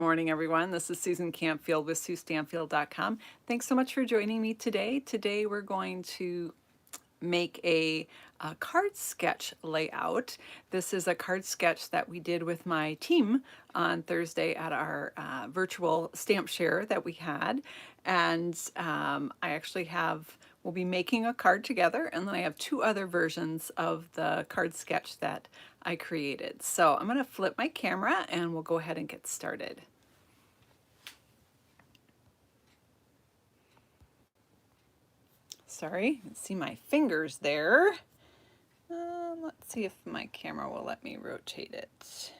Morning, everyone. This is Susan Campfield with Suestampfield.com. Thanks so much for joining me today. Today we're going to make a card sketch layout. This is a card sketch that we did with my team on Thursday at our virtual stamp share that we had. And I actually we'll be making a card together, and then I have two other versions of the card sketch that I created. So I'm going to flip my camera and we'll go ahead and get started. Sorry, you can see my fingers there. Let's see if my camera will let me rotate it.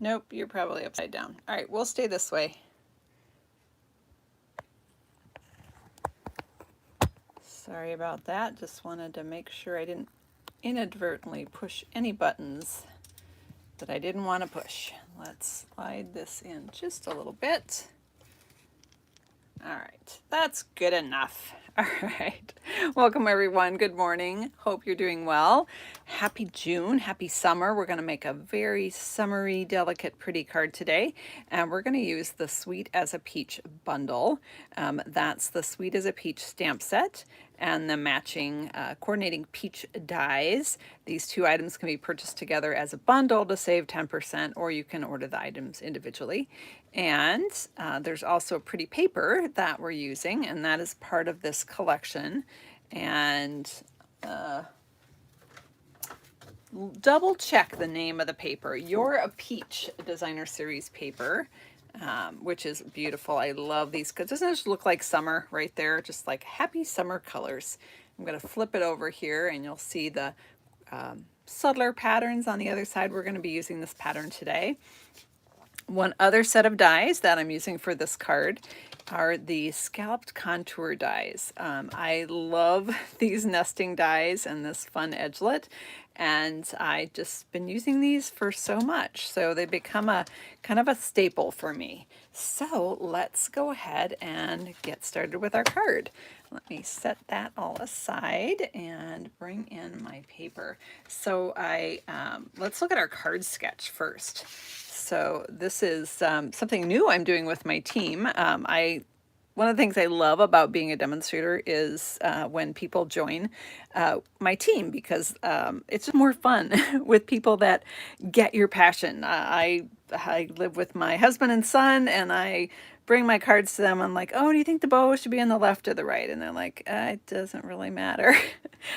Nope, you're probably upside down. All right, we'll stay this way. Sorry about that. Just wanted to make sure I didn't inadvertently push any buttons that I didn't want to push. Let's slide this in just a little bit. All right, that's good enough. All right, welcome everyone. Good morning. Hope you're doing well. Happy June, happy summer. We're going to make a very summery, delicate, pretty card today. And we're going to use the Sweet as a Peach bundle. That's the Sweet as a Peach stamp set and the matching coordinating peach dies. These two items can be purchased together as a bundle to save 10%, or you can order the items individually. And there's also pretty paper that we're using, and that is part of this collection. And double check the name of the paper. You're a Peach Designer Series paper. Which is beautiful. I love these because doesn't it just look like summer right there? Just like happy summer colors. I'm going to flip it over here and you'll see the subtler patterns on the other side. We're going to be using this pattern today. One other set of dies that I'm using for this card are the scalloped contour dies. I love these nesting dies and this fun edgelet, and I just been using these for so much, so they become a kind of a staple for me. So let's go ahead and get started with our card. Let me set that all aside and bring in my paper. So let's look at our card sketch first. So this is something new I'm doing with my team. One of the things I love about being a demonstrator is when people join my team, because it's just more fun with people that get your passion. I live with my husband and son, and I bring my cards to them. I'm like, oh, do you think the bow should be on the left or the right? And they're like, it doesn't really matter.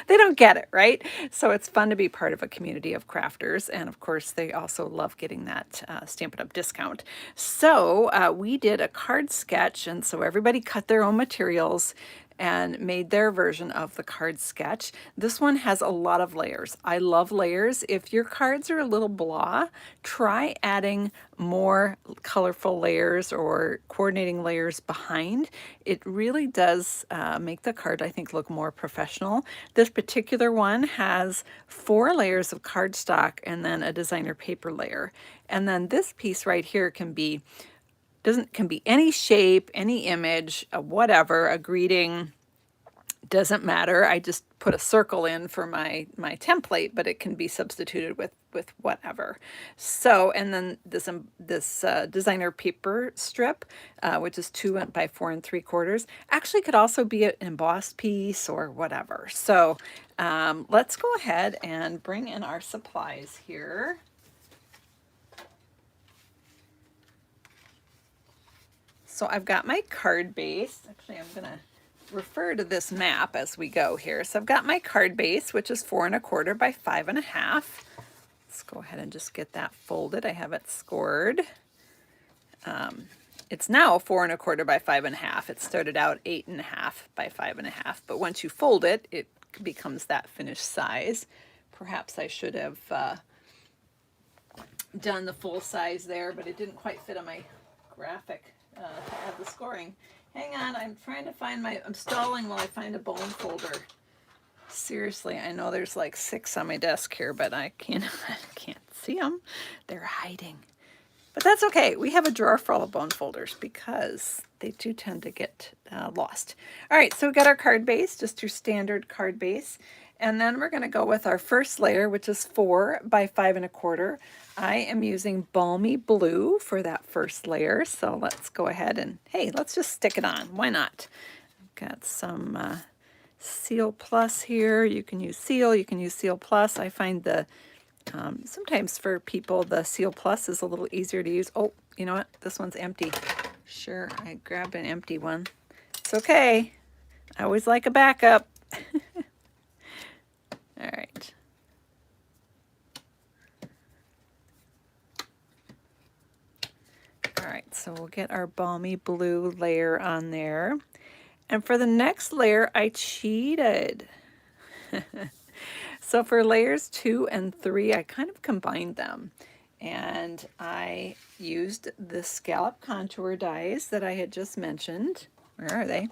They don't get it, right? So it's fun to be part of a community of crafters. And of course, they also love getting that Stampin' Up! Discount. So we did a card sketch, and so everybody cut their own materials and made their version of the card sketch. This one has a lot of layers. I love layers. If your cards are a little blah, try adding more colorful layers or coordinating layers behind. It really does make the card, I think, look more professional. This particular one has 4 layers of cardstock and then a designer paper layer. And then this piece right here can be any shape, any image, whatever, a greeting, doesn't matter. I just put a circle in for my template, but it can be substituted with whatever. So, and then this designer paper strip, which is 2 by 4 3/4, actually could also be an embossed piece or whatever. So let's go ahead and bring in our supplies here. So I've got my card base. Actually, I'm going to refer to this map as we go here. So I've got my card base, which is 4 1/4 by 5 1/2. Let's go ahead and just get that folded. I have it scored. It's now 4 1/4 by 5 1/2. It started out 8 1/2 by 5 1/2, but once you fold it, it becomes that finished size. Perhaps I should have done the full size there, but it didn't quite fit on my graphic to add the scoring. Hang on, I'm trying to find I'm stalling while I find a bone folder. Seriously, I know there's like 6 on my desk here, but I can't see them. They're hiding. But that's okay. We have a drawer full of bone folders because they do tend to get lost. All right, so we got our card base, just your standard card base. And then we're going to go with our first layer, which is 4 by 5 1/4. I am using Balmy Blue for that first layer, so let's go ahead and, hey, let's just stick it on. Why not? I've got some Seal Plus here. You can use Seal, you can use Seal Plus. I find the, sometimes for people, the Seal Plus is a little easier to use. Oh, you know what? This one's empty. Sure, I grabbed an empty one. It's okay. I always like a backup. All right. All right, so we'll get our Balmy Blue layer on there. And for the next layer, I cheated. So for layers 2 and 3, I kind of combined them. And I used the scallop contour dies that I had just mentioned. Where are they?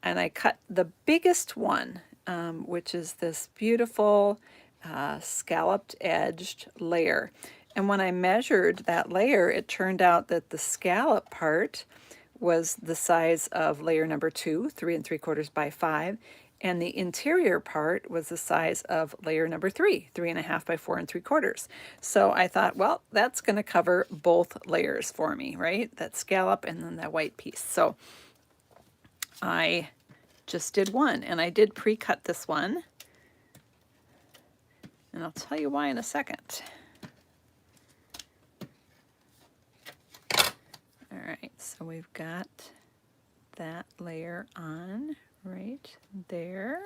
And I cut the biggest one, which is this beautiful scalloped edged layer. And when I measured that layer, it turned out that the scallop part was the size of layer number 2, 3 3/4 by 5, and the interior part was the size of layer number 3, 3.5 by 4 3/4. So I thought, well, that's going to cover both layers for me, right? That scallop and then that white piece. So I just did one, and I did pre-cut this one, and I'll tell you why in a second. All right, so we've got that layer on right there.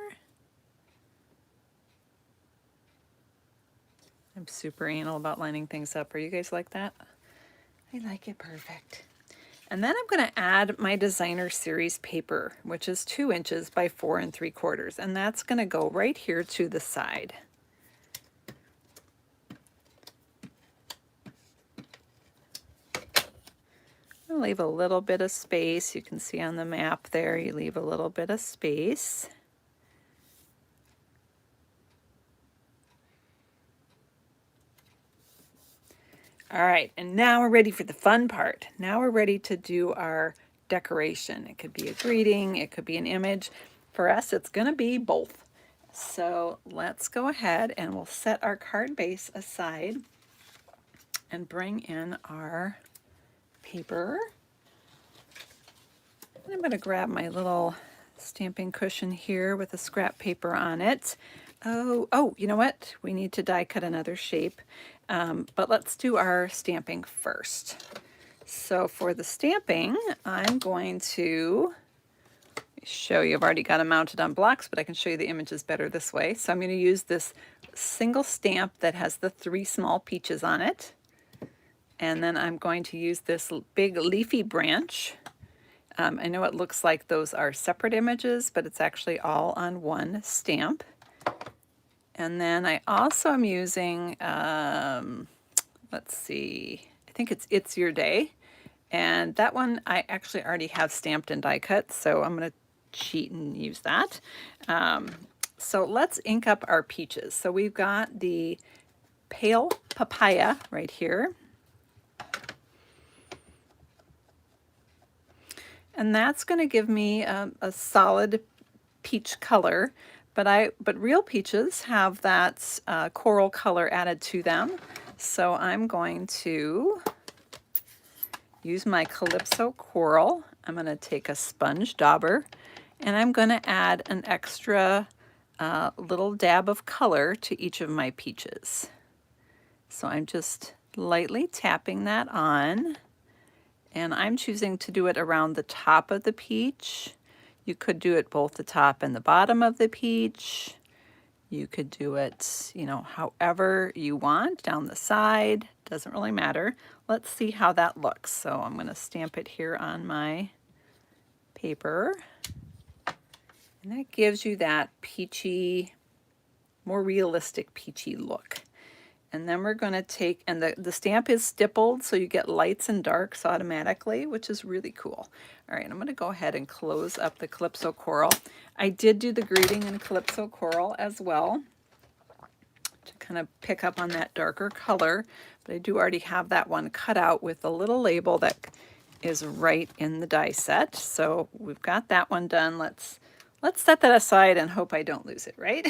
I'm super anal about lining things up. Are you guys like that? I like it perfect. And then I'm going to add my designer series paper, which is 2 inches by 4 3/4, and that's going to go right here to the side. I'll leave a little bit of space. You can see on the map there, you leave a little bit of space. All right, and now we're ready for the fun part. Now we're ready to do our decoration. It could be a greeting, it could be an image. For us, it's going to be both. So let's go ahead and we'll set our card base aside and bring in our paper. And I'm going to grab my little stamping cushion here with a scrap paper on it. Oh, you know what? We need to die cut another shape. But let's do our stamping first. So for the stamping, I'm going to show you. I've already got them mounted on blocks, but I can show you the images better this way. So I'm going to use this single stamp that has the 3 small peaches on it. And then I'm going to use this big leafy branch. I know it looks like those are separate images, but it's actually all on one stamp. And then I also am using, let's see, I think it's Your Day. And that one I actually already have stamped and die cut, so I'm going to cheat and use that. So let's ink up our peaches. So we've got the pale papaya right here. And that's going to give me a solid peach color, but real peaches have that coral color added to them. So I'm going to use my Calypso Coral. I'm going to take a sponge dauber, and I'm going to add an extra little dab of color to each of my peaches. So I'm just lightly tapping that on. And I'm choosing to do it around the top of the peach. You could do it both the top and the bottom of the peach. You could do it, you know, however you want, down the side. Doesn't really matter. Let's see how that looks. So I'm going to stamp it here on my paper. And that gives you that peachy, more realistic peachy look. And then we're going to take, and the stamp is stippled, so you get lights and darks automatically, which is really cool. All right, I'm going to go ahead and close up the Calypso Coral. I did do the greeting in Calypso Coral as well to kind of pick up on that darker color, but I do already have that one cut out with a little label that is right in the die set. So we've got that one done. Let's set that aside and hope I don't lose it, right?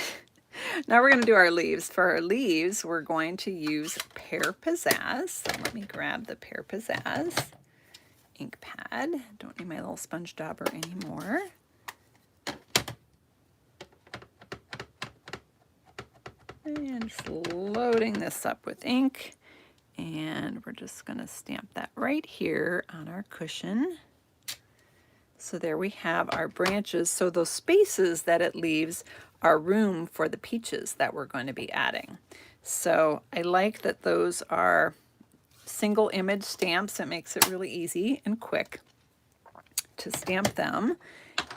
Now we're going to do our leaves. For our leaves, we're going to use Pear Pizzazz. So let me grab the Pear Pizzazz ink pad. Don't need my little sponge dauber anymore. And just loading this up with ink. And we're just going to stamp that right here on our cushion. So there we have our branches. So those spaces that it leaves are room for the peaches that we're going to be adding. So I like that those are single image stamps. It makes it really easy and quick to stamp them.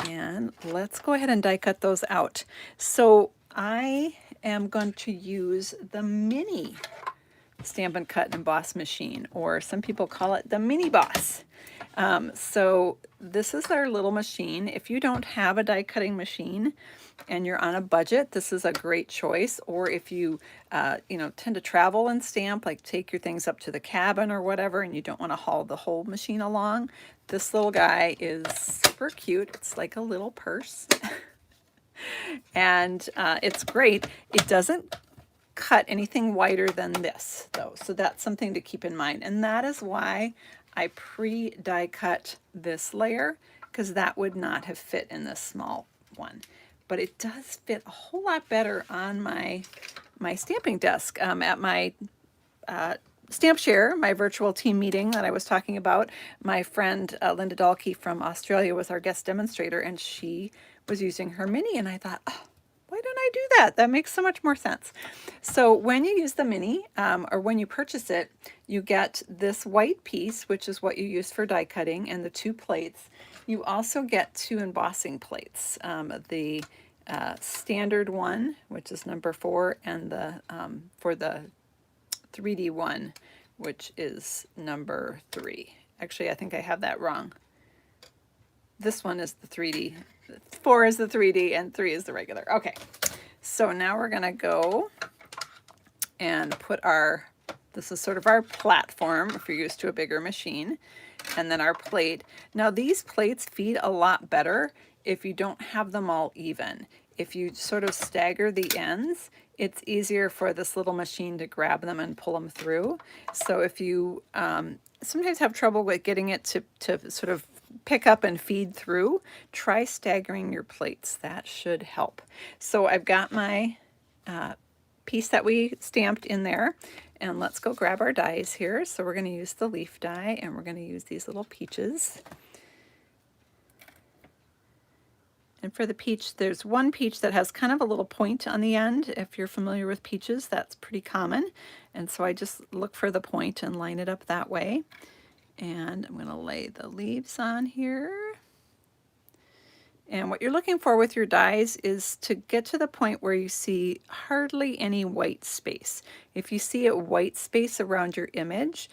And let's go ahead and die cut those out. So I am going to use the mini Stampin' Cut and Emboss machine, or some people call it the Mini Boss. So this is our little machine. If you don't have a die cutting machine and you're on a budget, this is a great choice. Or if you, tend to travel and stamp, like take your things up to the cabin or whatever, and you don't want to haul the whole machine along, this little guy is super cute. It's like a little purse. And it's great. It doesn't cut anything wider than this, though, so that's something to keep in mind. And that is why I pre-die cut this layer, because that would not have fit in this small one. But it does fit a whole lot better on my stamping desk. At my Stamp Share, my virtual team meeting that I was talking about, my friend Linda Dahlke from Australia was our guest demonstrator, and she was using her mini, and I thought, oh, why don't I do that? That makes so much more sense. So when you use the mini, or when you purchase it, you get this white piece, which is what you use for die cutting, and the 2 plates. You also get 2 embossing plates. The standard one, which is number 4, and the for the 3D one, which is number 3. Actually, I think I have that wrong. This one is the 3D. 4 is the 3D and 3 is the regular. Okay, so now we're going to go and put this is sort of our platform if you're used to a bigger machine, and then our plate. Now these plates feed a lot better if you don't have them all even. If you sort of stagger the ends, it's easier for this little machine to grab them and pull them through. So if you sometimes have trouble with getting it to sort of pick up and feed through, try staggering your plates. That should help. So I've got my piece that we stamped in there, and let's go grab our dies here. So we're going to use the leaf die, and we're going to use these little peaches. And for the peach, there's one peach that has kind of a little point on the end. If you're familiar with peaches, that's pretty common. And so I just look for the point and line it up that way. And I'm going to lay the leaves on here. And what you're looking for with your dies is to get to the point where you see hardly any white space. If you see a white space around your image,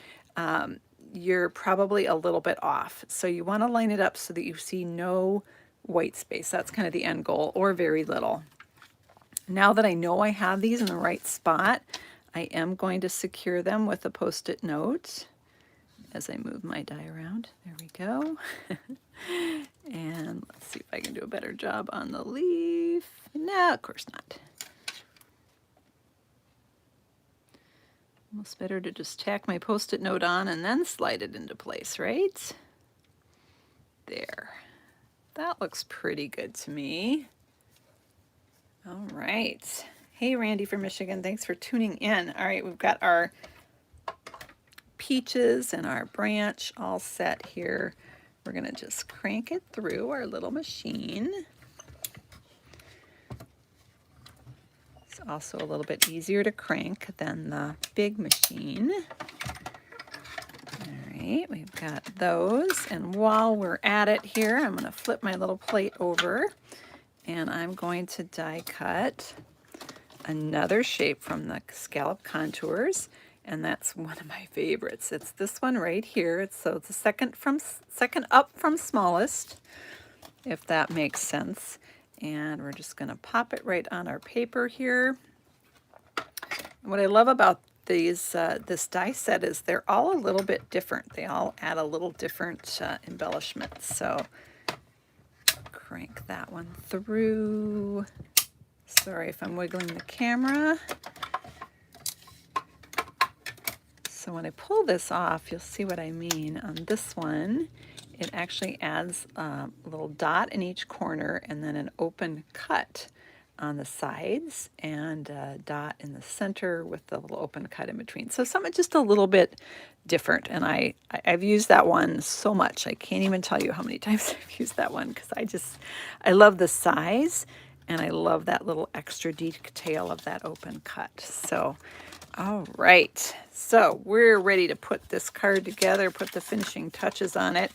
you're probably a little bit off. So you want to line it up so that you see no white space. That's kind of the end goal, or very little. Now that I know I have these in the right spot, I am going to secure them with a Post-it note as I move my die around. There we go. And let's see if I can do a better job on the leaf. No, of course not. Almost better to just tack my Post-it note on and then slide it into place, right? There. That looks pretty good to me. All right. Hey, Randy from Michigan, thanks for tuning in. All right, we've got our peaches and our branch all set here. We're going to just crank it through our little machine. It's also a little bit easier to crank than the big machine. All right, we've got those. And while we're at it here, I'm going to flip my little plate over, and I'm going to die cut another shape from the Scallop Contours. And that's one of my favorites. It's this one right here. So it's the second up from smallest, if that makes sense. And we're just going to pop it right on our paper here. What I love about these this die set is they're all a little bit different. They all add a little different embellishment. So crank that one through, Sorry if I'm wiggling the camera. So when I pull this off, you'll see what I mean. On this one, it actually adds a little dot in each corner and then an open cut on the sides and a dot in the center with the little open cut in between. So something just a little bit different. And I've used that one so much. I can't even tell you how many times I've used that one because I love the size and I love that little extra detail of that open cut. So all right, so we're ready to put this card together, put the finishing touches on it.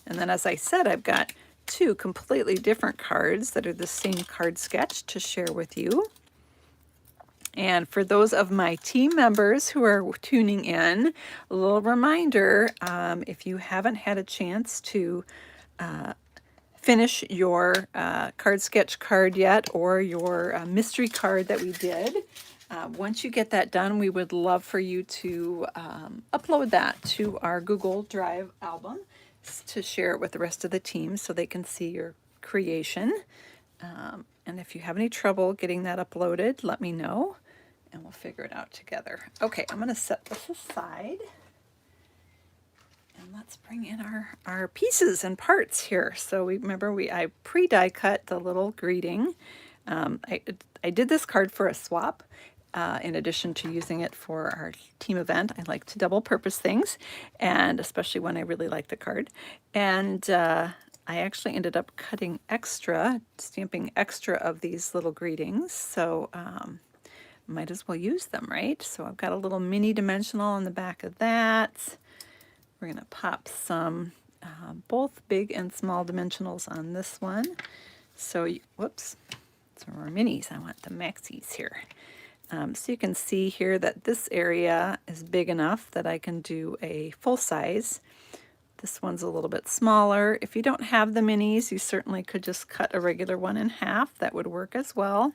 And then as I said, I've got two completely different cards that are the same card sketch to share with you. And for those of my team members who are tuning in, a little reminder, if you haven't had a chance to finish your card sketch card yet, or your mystery card that we did, once you get that done, we would love for you to upload that to our Google Drive album to share it with the rest of the team so they can see your creation. And if you have any trouble getting that uploaded, let me know and we'll figure it out together. Okay, I'm going to set this aside. And let's bring in our pieces and parts here. So I pre-die cut the little greeting. I did this card for a swap. In addition to using it for our team event, I like to double purpose things, and especially when I really like the card. And I actually ended up stamping extra of these little greetings. So might as well use them, right? So I've got a little mini dimensional on the back of that. We're going to pop some both big and small dimensionals on this one. So, whoops, some more minis. I want the maxis here. So you can see here that this area is big enough that I can do a full size. This one's a little bit smaller. If you don't have the minis, you certainly could just cut a regular one in half. That would work as well.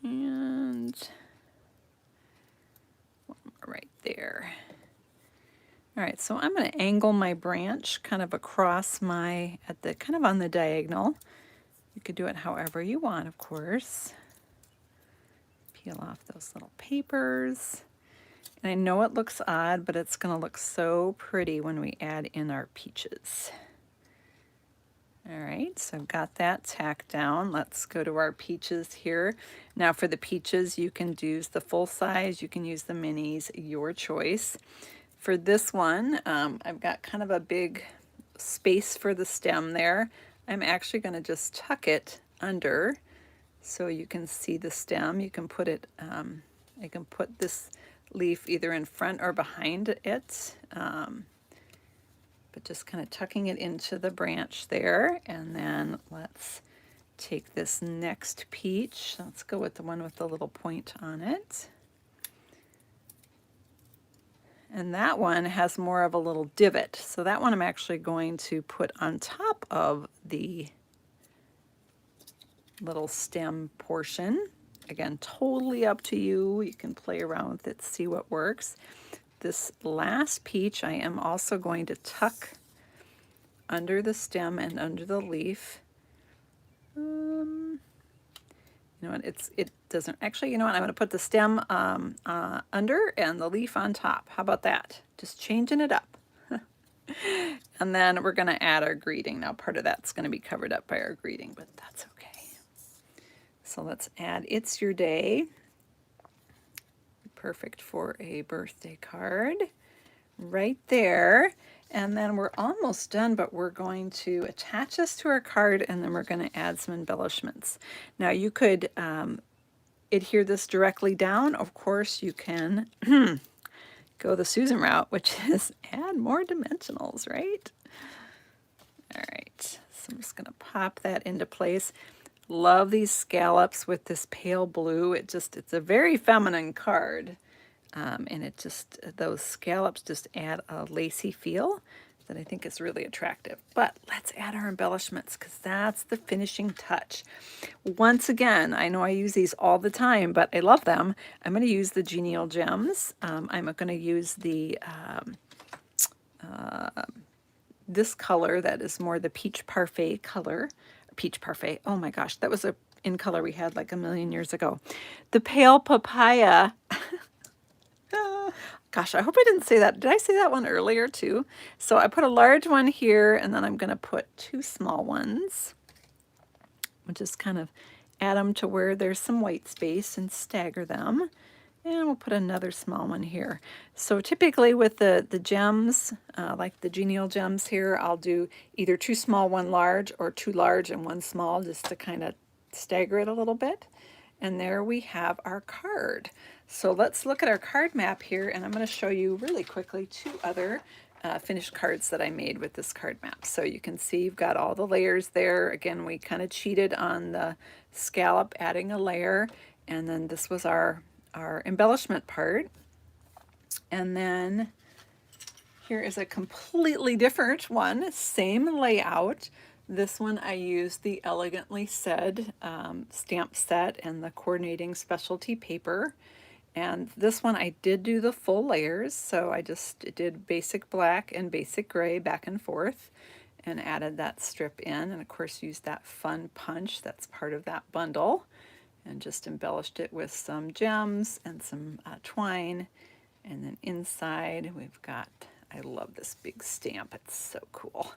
And one more right there. All right, so I'm going to angle my branch kind of across kind of on the diagonal. You could do it however you want, of course. Peel off those little papers. And I know it looks odd, but it's going to look so pretty when we add in our peaches. All right, so I've got that tacked down. Let's go to our peaches here. Now for the peaches, you can use the full size, you can use the minis, your choice. For this one, I've got kind of a big space for the stem there. I'm actually going to just tuck it under so you can see the stem. You can put it, I can put this leaf either in front or behind it, but just kind of tucking it into the branch there. And then let's take this next peach. Let's go with the one with the little point on it. And that one has more of a little divot. So that one I'm actually going to put on top of the little stem portion. Again, totally up to you. You can play around with it, see what works. This last peach I am also going to tuck under the stem and under the leaf. You know what, it doesn't, actually, you know what, I'm going to put the stem under and the leaf on top. How about that? Just changing it up. And then we're going to add our greeting. Now part of that's going to be covered up by our greeting, but that's okay. So let's add It's Your Day. Perfect for a birthday card. Right there. And then we're almost done, but we're going to attach this to our card and then we're going to add some embellishments. Now you could adhere this directly down. Of course you can go the Susan route, which is add more dimensionals, right? All right, so I'm just going to pop that into place. Love these scallops with this pale blue. It's a very feminine card. And those scallops just add a lacy feel that I think is really attractive. But let's add our embellishments because that's the finishing touch. Once again, I know I use these all the time, but I love them. I'm going to use the Genial Gems. I'm going to use the this color that is more the peach parfait color, peach parfait. Oh my gosh, that was a in color we had like a million years ago. The pale papaya. Gosh, I hope I didn't say that. Did I say that one earlier too? So I put a large one here, and then I'm going to put 2 small ones. We'll just kind of add them to where there's some white space and stagger them. And we'll put another small one here. So typically with the gems, like the genial gems here, I'll do either 2 small, 1 large, or 2 large and 1 small, just to kind of stagger it a little bit. And there we have our card. So let's look at our card map here, and I'm going to show you really quickly 2 other finished cards that I made with this card map. So you can see you've got all the layers there. Again, we kind of cheated on the scallop, adding a layer, and then this was our embellishment part. And then here is a completely different one, same layout. This one I used the Elegantly Said stamp set and the coordinating specialty paper. And this one I did do the full layers, so I just did basic black and basic gray back and forth and added that strip in, and of course used that fun punch that's part of that bundle, and just embellished it with some gems and some twine. And then inside we've got, I love this big stamp, it's so cool.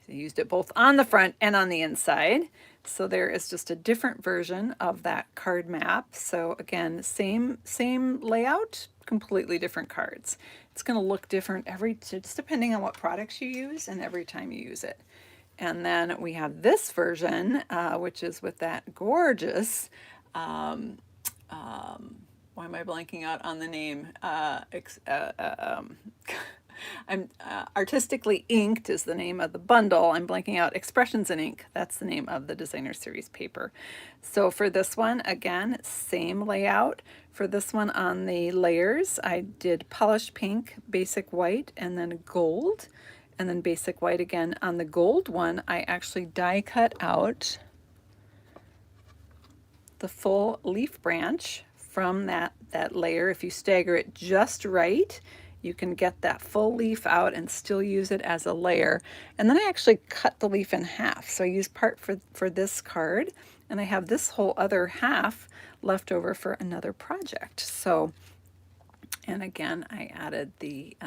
So I used it both on the front and on the inside. So there is just a different version of that card map. So again, same layout, completely different cards. It's going to look different just depending on what products you use and every time you use it. And then we have this version, which is with that gorgeous, why am I blanking out on the name? I'm Artistically Inked is the name of the bundle. I'm blanking out. Expressions in Ink, that's the name of the designer series paper. So for this one, again, same layout. For this one on the layers, I did polished pink, basic white, and then gold, and then basic white again. On the gold one, I actually die cut out the full leaf branch from that layer. If you stagger it just right, you can get that full leaf out and still use it as a layer. And then I actually cut the leaf in half. So I used part for this card, and I have this whole other half left over for another project. So, and again, I added the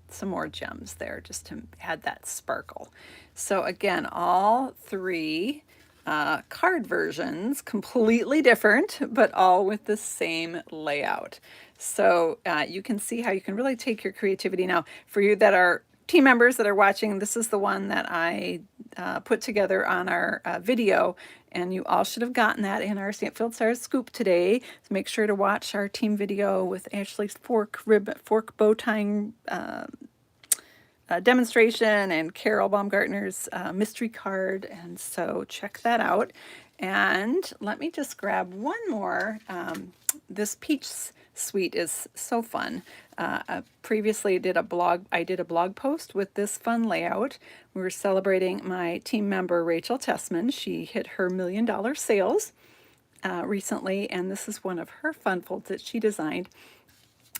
some more gems there just to add that sparkle. So again, all 3 card versions, completely different, but all with the same layout. So you can see how you can really take your creativity. Now, for you that are team members that are watching, this is the one that I put together on our video, and you all should have gotten that in our Stampfield Stars scoop today. So make sure to watch our team video with Ashley's fork bow tying demonstration and Carol Baumgartner's mystery card, and so check that out. And let me just grab one more. This peach suite is so fun. Previously I did a blog post with this fun layout. We were celebrating my team member Rachel Tessman. She hit her $1 million sales recently, and this is one of her fun folds that she designed.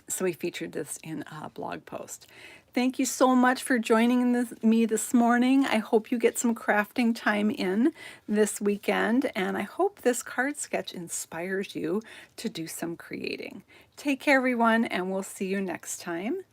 So we featured this in a blog post. Thank you so much for joining me this morning. I hope you get some crafting time in this weekend, and I hope this card sketch inspires you to do some creating. Take care, everyone, and we'll see you next time.